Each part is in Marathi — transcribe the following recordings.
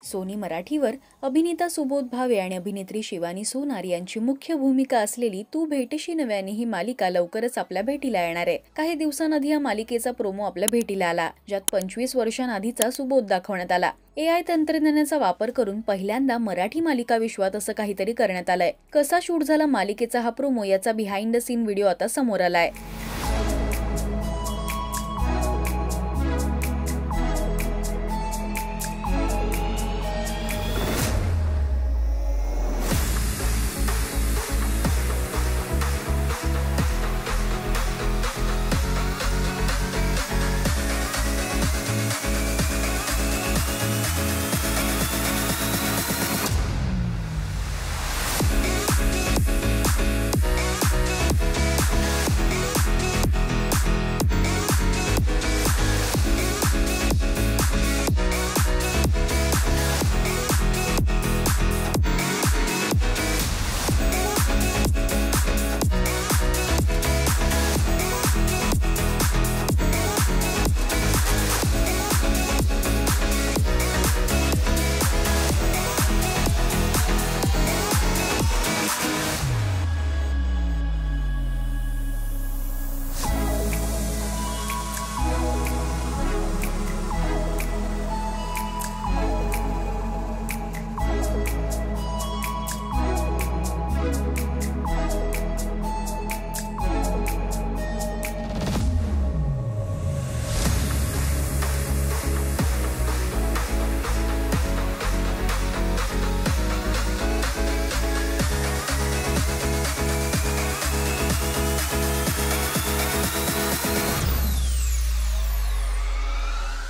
सोनी मराठीवर अभिनेता सुबोध भावे आणि अभिनेत्री शिवानी सोनार यांची मुख्य भूमिका असलेली तू भेटशी नव्याने ही मालिका लवकरच आपल्या भेटीला येणार आहे। काही दिवसांआधी या मालिकेचा प्रोमो आपल्या भेटीला आला, ज्यात 25 वर्षांआधीचा सुबोध दाखवण्यात आला। AI तंत्रज्ञानाचा वापर करून पहिल्यांदा मराठी मालिका विश्वात असं काहीतरी करण्यात आलंय। कसा शूट झाला मालिकेचा हा प्रोमो याचा बिहाइंड द सीन व्हिडिओ आता समोर आलाय।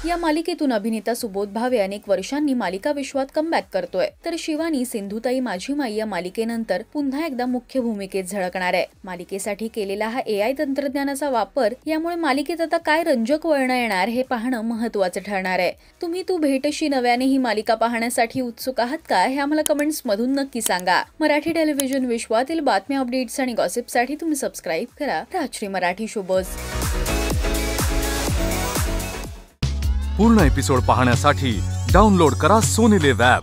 या मालिकेतून अभिनेता सुबोध भावे अनेक वर्षांनी मालिका विश्वात कमबॅक करतोय, तर शिवानी सिंधुताई माझी माई या मालिकेनंतर पुन्हा एकदा मुख्य भूमिकेत झळकणार आहे। मालिकेसाठी केलेला हा AI तंत्रज्ञानाचा वापर यामुळे मालिकेत आता काय रंजक वळण येणार हे पाहणं महत्त्वाचं ठरणार आहे। तुम्ही तू भेटशी नव्याने ही मालिका पाहण्यासाठी उत्सुक आहात का हे आम्हाला कमेंट्स मधून नक्की सांगा। मराठी टेलिव्हिजन विश्वातील बातम्या, अपडेट्स आणि गॉसिपसाठी तुम्ही सबस्क्राइब करा राजश्री मराठी शोबज। पूर्ण एपिसोड पाहण्यासाठी डाउनलोड करा सोनी लिव्ह ॲप।